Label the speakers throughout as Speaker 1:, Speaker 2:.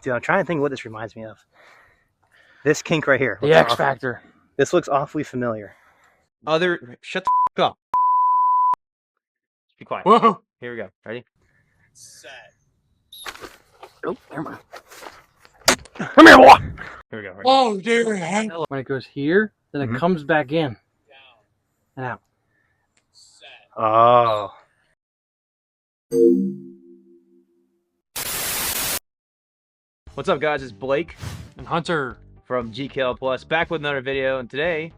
Speaker 1: Dude, I'm trying to think what this reminds me of. This kink right here.
Speaker 2: The X Factor.
Speaker 1: This looks awfully familiar.
Speaker 3: Shut the up. Be quiet.
Speaker 2: Whoa.
Speaker 3: Here we go. Ready?
Speaker 1: Set.
Speaker 2: Oh, never mind. Come here, boy.
Speaker 3: Here we go. Ready?
Speaker 2: Oh, dear. When it goes here, then it comes back in. Down. And out.
Speaker 1: Set. Oh.
Speaker 3: What's up, guys? It's Blake
Speaker 2: And Hunter
Speaker 3: from GKL Plus, back with another video, and today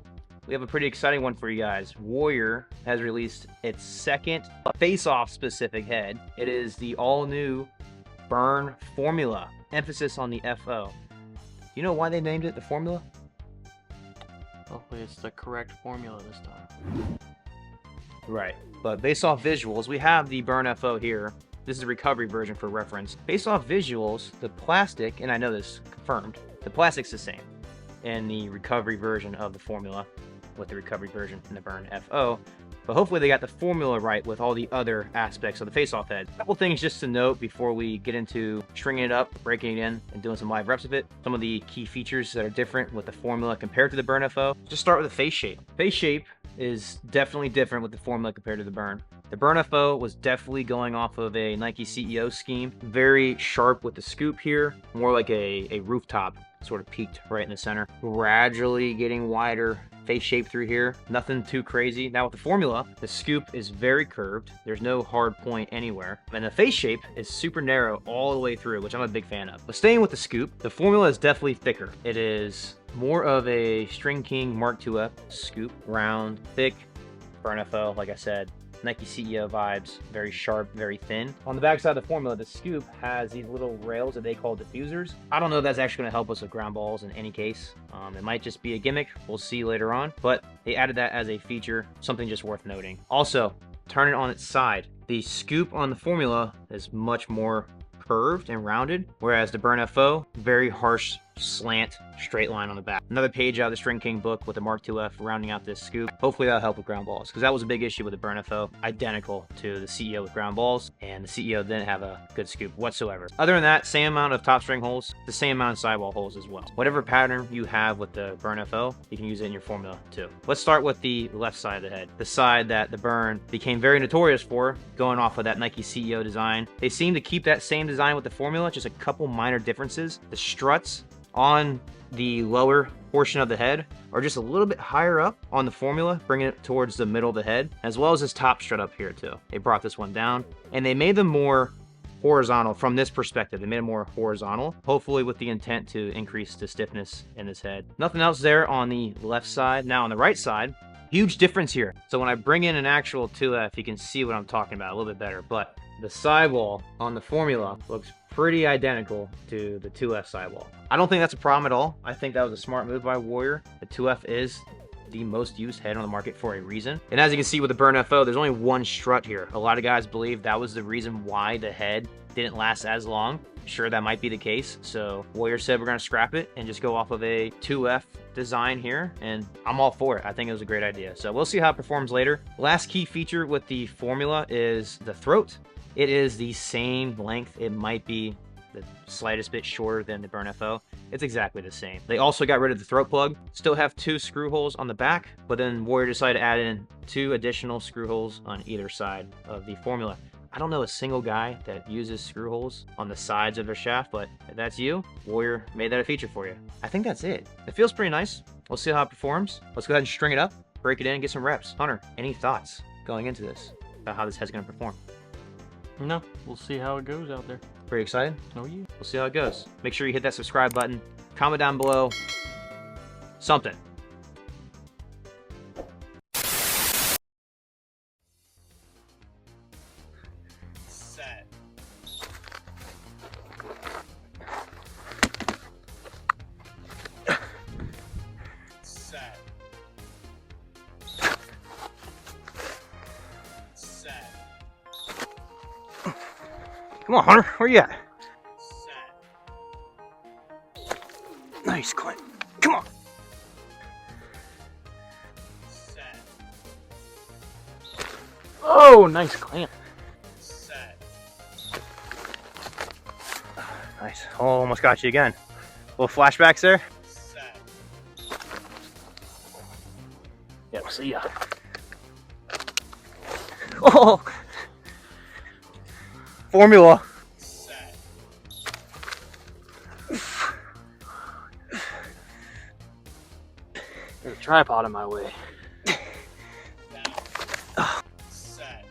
Speaker 3: we have a pretty exciting one for you guys. Warrior has released its second Faceoff specific head. It is the all-new Burn Formula, emphasis on the FO. You know why they named it the Formula?
Speaker 2: Hopefully it's the correct formula this time.
Speaker 3: Right, but based off visuals, we have the Burn FO here. This is the recovery version for reference. Based off visuals, the plastic, and I know this confirmed, the plastic's the same in the recovery version of the Formula with the recovery version in the Burn FO. But hopefully they got the formula right with all the other aspects of the Faceoff head. A couple things just to note before we get into stringing it up, breaking it in, and doing some live reps of it. Some of the key features that are different with the Formula compared to the Burn FO. Just start with the face shape. Face shape is definitely different with the Formula compared to the Burn. The Burn FO was definitely going off of a Nike CEO scheme. Very sharp with the scoop here, more like a rooftop, sort of peaked right in the center. Gradually getting wider face shape through here. Nothing too crazy. Now with the Formula, the scoop is very curved. There's no hard point anywhere. And the face shape is super narrow all the way through, which I'm a big fan of. But staying with the scoop, the Formula is definitely thicker. It is more of a String King Mark IIF scoop, round, thick. Burn FO, like I said, Nike CEO vibes, very sharp, very thin. On the back side of the Formula, the scoop has these little rails that they call diffusers. I don't know if that's actually going to help us with ground balls in any case. It might just be a gimmick. We'll see later on. But they added that as a feature, something just worth noting. Also, turn it on its side. The scoop on the Formula is much more curved and rounded, whereas the Burn FO, very harsh slant straight line on the back. Another page out of the String King book with the Mark IIF rounding out this scoop. Hopefully that'll help with ground balls, because that was a big issue with the Burn FO, identical to the CEO with ground balls, and the CEO didn't have a good scoop whatsoever. Other than that, same amount of top string holes, the same amount of sidewall holes as well. Whatever pattern you have with the Burn FO, you can use it in your Formula too. Let's start with the left side of the head, the side that the Burn became very notorious for, going off of that Nike CEO design. They seem to keep that same design with the Formula, just a couple minor differences. The struts on the lower portion of the head are just a little bit higher up on the Formula, bringing it towards the middle of the head, as well as this top strut up here too. They brought this one down, and they made them more horizontal from this perspective. They made it more horizontal, hopefully with the intent to increase the stiffness in this head. Nothing else there on the left side. Now on the right side, huge difference here. So when I bring in an actual 2F, you can see what I'm talking about a little bit better, but the sidewall on the Formula looks pretty identical to the 2F sidewall. I don't think that's a problem at all. I think that was a smart move by Warrior. The 2F is the most used head on the market for a reason. And as you can see with the Burn FO, there's only one strut here. A lot of guys believe that was the reason why the head didn't last as long. Sure, that might be the case. So Warrior said we're gonna scrap it and just go off of a 2F design here, and I'm all for it. I think it was a great idea. So we'll see how it performs later. Last key feature with the Formula is the throat. It is the same length. It might be the slightest bit shorter than the Burn FO. It's exactly the same. They also got rid of the throat plug. Still have 2 screw holes on the back, but then Warrior decided to add in 2 additional screw holes on either side of the Formula. I don't know a single guy that uses screw holes on the sides of their shaft, but if that's you, Warrior made that a feature for you. I think that's it. It feels pretty nice. We'll see how it performs. Let's go ahead and string it up, break it in, get some reps. Hunter, any thoughts going into this about how this head's gonna perform?
Speaker 2: No, we'll see how it goes out there.
Speaker 3: Pretty excited?
Speaker 2: Oh yeah.
Speaker 3: We'll see how it goes. Make sure you hit that subscribe button. Comment down below. Something.
Speaker 1: Set. Set. Set. Come on, Hunter. Where you at? Set. Nice, Clint. Come on. Set.
Speaker 2: Oh, nice clamp.
Speaker 1: Set. Nice. Nice. Oh, almost got you again. Little flashbacks there.
Speaker 4: Set.
Speaker 2: Yeah, see ya.
Speaker 1: Oh! Formula.
Speaker 4: Set.
Speaker 2: There's a tripod in my way.
Speaker 4: Down. Set.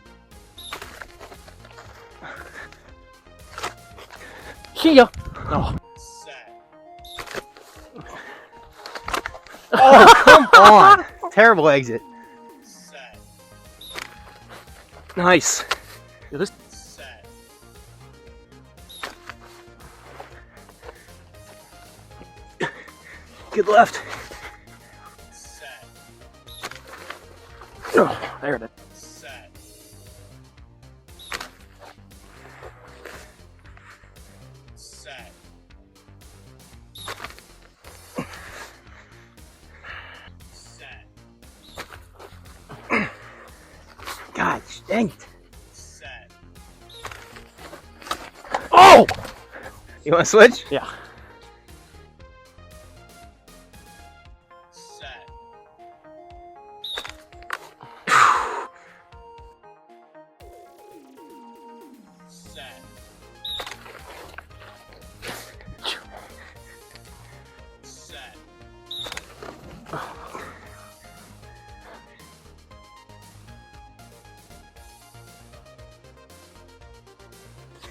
Speaker 2: See ya. Oh.
Speaker 4: Set.
Speaker 1: Oh, come on. Terrible exit.
Speaker 4: Set.
Speaker 2: Nice. Yeah, this.
Speaker 4: Set.
Speaker 1: Good left.
Speaker 4: Set.
Speaker 2: Oh, there it is.
Speaker 4: Set. Set. Set.
Speaker 1: God dang it.
Speaker 4: Set.
Speaker 2: Oh!
Speaker 1: You want to switch?
Speaker 2: Yeah.
Speaker 4: Set. Set. Set.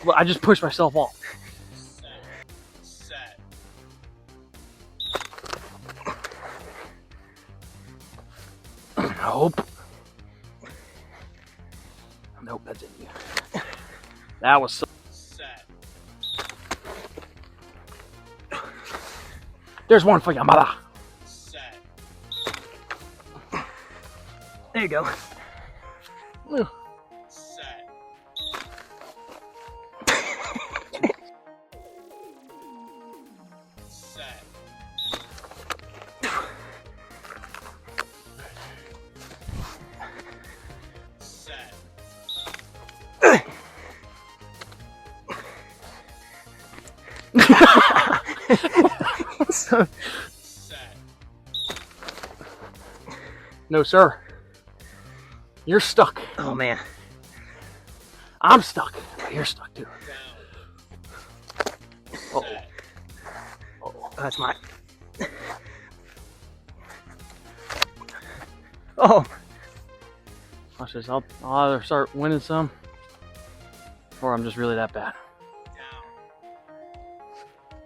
Speaker 2: Well, I just pushed myself off.
Speaker 4: Set. Set.
Speaker 2: Nope. Nope, that's it. That was so.
Speaker 4: Set.
Speaker 2: There's one for your mother.
Speaker 4: Set.
Speaker 1: There you go.
Speaker 4: Set. Set. Set.
Speaker 1: So,
Speaker 4: Set.
Speaker 2: No, sir. You're stuck.
Speaker 1: oh man.
Speaker 2: I'm stuck. But you're stuck too.
Speaker 4: Down.
Speaker 2: Oh.
Speaker 4: Set.
Speaker 1: Oh, that's mine. Oh,
Speaker 2: Watch this. I'll either start winning some, or I'm just really that bad.
Speaker 4: Down.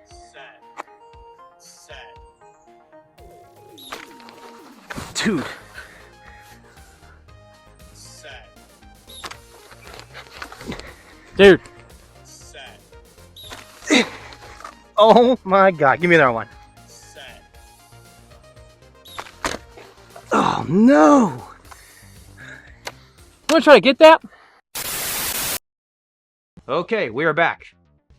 Speaker 4: Set. Set.
Speaker 1: dude.
Speaker 4: Set.
Speaker 2: Dude.
Speaker 4: Set.
Speaker 1: Oh my god. Give me another one.
Speaker 4: Set.
Speaker 1: Oh no.
Speaker 2: You want to try to get that?
Speaker 3: Okay, we are back.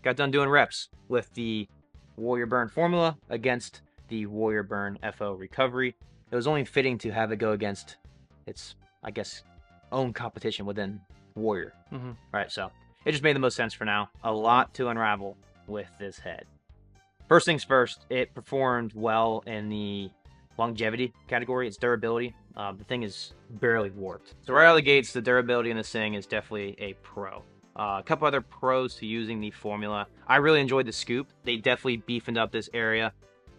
Speaker 3: Got done doing reps with the Warrior Burn formula against the Warrior Burn FO recovery. It was only fitting to have it go against its, I guess, own competition within Warrior.
Speaker 2: Mm-hmm.
Speaker 3: Right, so it just made the most sense for now. A lot to unravel with this head. First things first, it performed well in the longevity category, its durability. The thing is barely warped. So right out of the gates, the durability in this thing is definitely a pro. A couple other pros to using the formula. I really enjoyed the scoop. They definitely beefed up this area.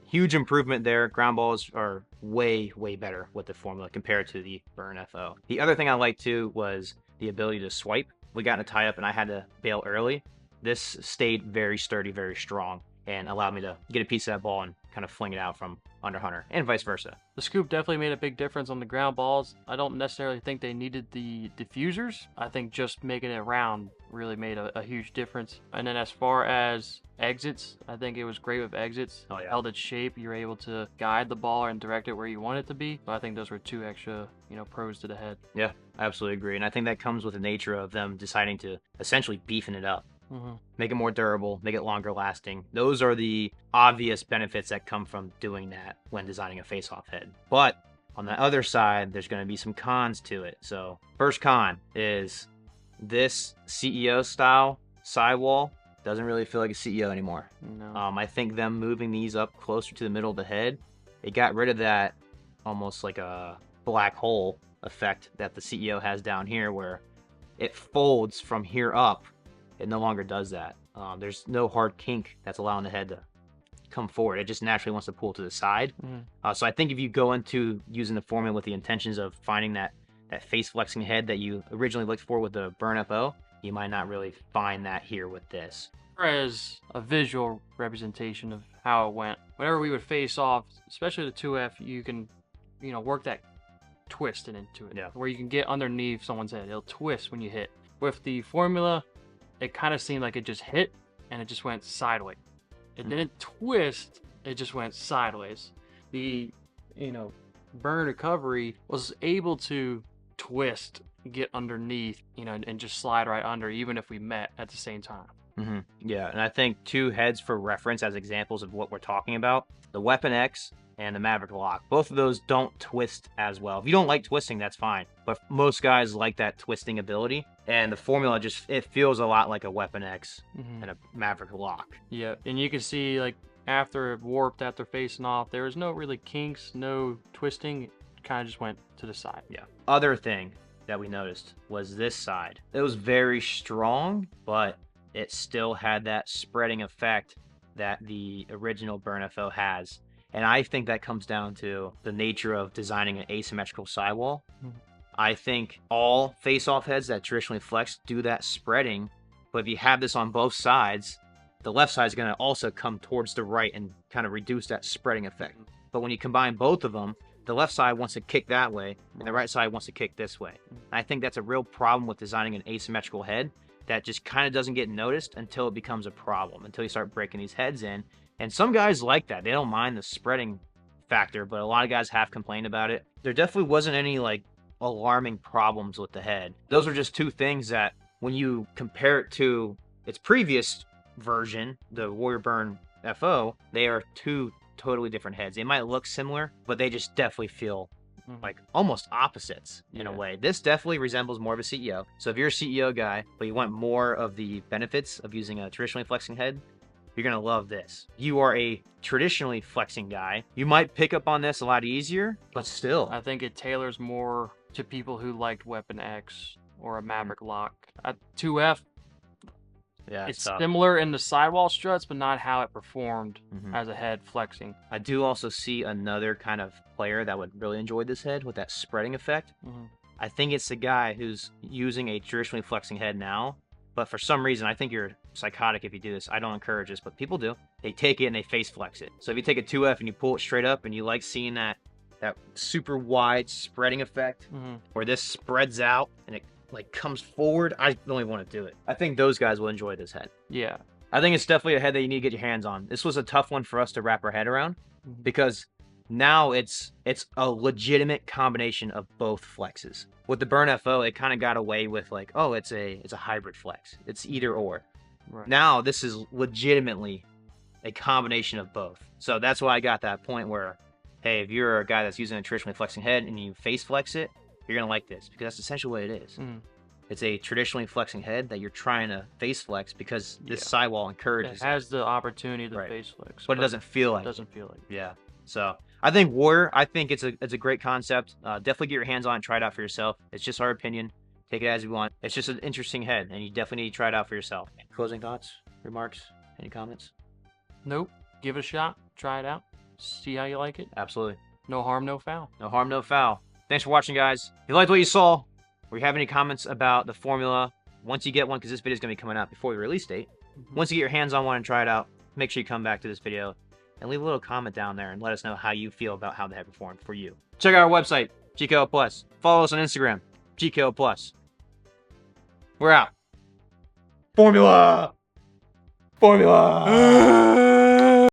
Speaker 3: Huge improvement there. Ground balls are way, way better with the formula compared to the Burn FO. The other thing I liked too was the ability to swipe. We got in a tie up and I had to bail early. This stayed very sturdy, very strong, and allowed me to get a piece of that ball and kind of fling it out from under Hunter, and vice versa.
Speaker 2: The scoop definitely made a big difference on the ground balls. I don't necessarily think they needed the diffusers. I think just making it round really made a huge difference. And then as far as exits, I think it was great with exits.
Speaker 3: Oh, yeah.
Speaker 2: Held its shape. You're able to guide the ball and direct it where you want it to be. So I think those were two extra, pros to the head.
Speaker 3: Yeah, I absolutely agree. And I think that comes with the nature of them deciding to essentially beefing it up.
Speaker 2: Mm-hmm.
Speaker 3: Make it more durable, make it longer lasting. Those are the obvious benefits that come from doing that when designing a face-off head. But on the other side, there's going to be some cons to it. So first con is this CEO style sidewall Doesn't really feel like a CEO anymore.
Speaker 2: No.
Speaker 3: I think them moving these up closer to the middle of the head, it got rid of that almost like a black hole effect that the CEO has down here, where it folds from here up. It no longer does that. There's no hard kink that's allowing the head to come forward. It just naturally wants to pull to the side. So I think if you go into using the formula with the intentions of finding that face flexing head that you originally looked for with the Burn FO, you might not really find that here with this.
Speaker 2: As a visual representation of how it went, whenever we would face off, especially the 2F, you can, work that twisting into it.
Speaker 3: Yeah.
Speaker 2: Where you can get underneath someone's head. It'll twist when you hit. With the formula, it kind of seemed like it just hit and it just went sideways. It didn't twist, it just went sideways. The, burn recovery was able to twist, get underneath, and just slide right under, even if we met at the same time.
Speaker 3: Yeah, and I think two heads for reference as examples of what we're talking about: the Weapon X and the Maverick Lock. Both of those don't twist as well. If you don't like twisting, that's fine, but most guys like that twisting ability, and the formula it feels a lot like a Weapon X and a Maverick Lock.
Speaker 2: Yeah, and you can see, like, after it warped, after facing off, there was no really kinks, no twisting. It kind of just went to the side.
Speaker 3: Yeah. Other thing that we noticed was this side. It was very strong, but it still had that spreading effect that the original Burn FO has. And I think that comes down to the nature of designing an asymmetrical sidewall. I think all face-off heads that traditionally flex do that spreading, but if you have this on both sides, the left side is going to also come towards the right and kind of reduce that spreading effect. But when you combine both of them, the left side wants to kick that way, and the right side wants to kick this way. I think that's a real problem with designing an asymmetrical head that just kind of doesn't get noticed until it becomes a problem, until you start breaking these heads in. And some guys like that. They don't mind the spreading factor, but a lot of guys have complained about it. There definitely wasn't any like alarming problems with the head. Those are just two things that when you compare it to its previous version, the Warrior Burn FO, they are two totally different heads. They might look similar, but they just definitely feel like almost opposites in a way. This definitely resembles more of a CEO. So if you're a CEO guy, but you want more of the benefits of using a traditionally flexing head, you're going to love this. You are a traditionally flexing guy. You might pick up on this a lot easier, but still.
Speaker 2: I think it tailors more to people who liked Weapon X or a Maverick Lock. At 2F,
Speaker 3: Yeah,
Speaker 2: it's
Speaker 3: tough.
Speaker 2: similar in the sidewall struts, but not how it performed as a head flexing.
Speaker 3: I do also see another kind of player that would really enjoy this head with that spreading effect. I think it's the guy who's using a traditionally flexing head now, but for some reason, I think you're psychotic if you do this. I don't encourage this, but people do. They take it and they face flex it. So if you take a 2F and you pull it straight up and you like seeing that super wide spreading effect where this spreads out and it like comes forward, I don't even want to do it. I think those guys will enjoy this head.
Speaker 2: Yeah.
Speaker 3: I think it's definitely a head that you need to get your hands on. This was a tough one for us to wrap our head around because now it's a legitimate combination of both flexes. With the Burn FO, it kind of got away with like, oh, it's a hybrid flex. It's either or.
Speaker 2: Right.
Speaker 3: Now this is legitimately a combination of both. So that's why I got that point where, hey, if you're a guy that's using a traditionally flexing head and you face flex it, you're going to like this because that's essentially what it is. It's a traditionally flexing head that you're trying to face flex because this sidewall encourages
Speaker 2: it. Has the opportunity to face flex.
Speaker 3: But it doesn't feel like
Speaker 2: it. Doesn't feel like it.
Speaker 3: Yeah. So I think Warrior, I think it's a great concept. Definitely get your hands on it and try it out for yourself. It's just our opinion. Take it as you want. It's just an interesting head, and you definitely need to try it out for yourself. Closing thoughts, remarks, any comments?
Speaker 2: Nope. Give it a shot. Try it out. See how you like it.
Speaker 3: Absolutely.
Speaker 2: No harm, no foul.
Speaker 3: No harm, no foul. Thanks for watching, guys. If you liked what you saw, or you have any comments about the formula, once you get one, because this video is going to be coming out before the release date, once you get your hands on one and try it out, make sure you come back to this video and leave a little comment down there and let us know how you feel about how the head performed for you. Check out our website, GKO Plus. Follow us on Instagram, GKO Plus. We're out. Formula! Formula!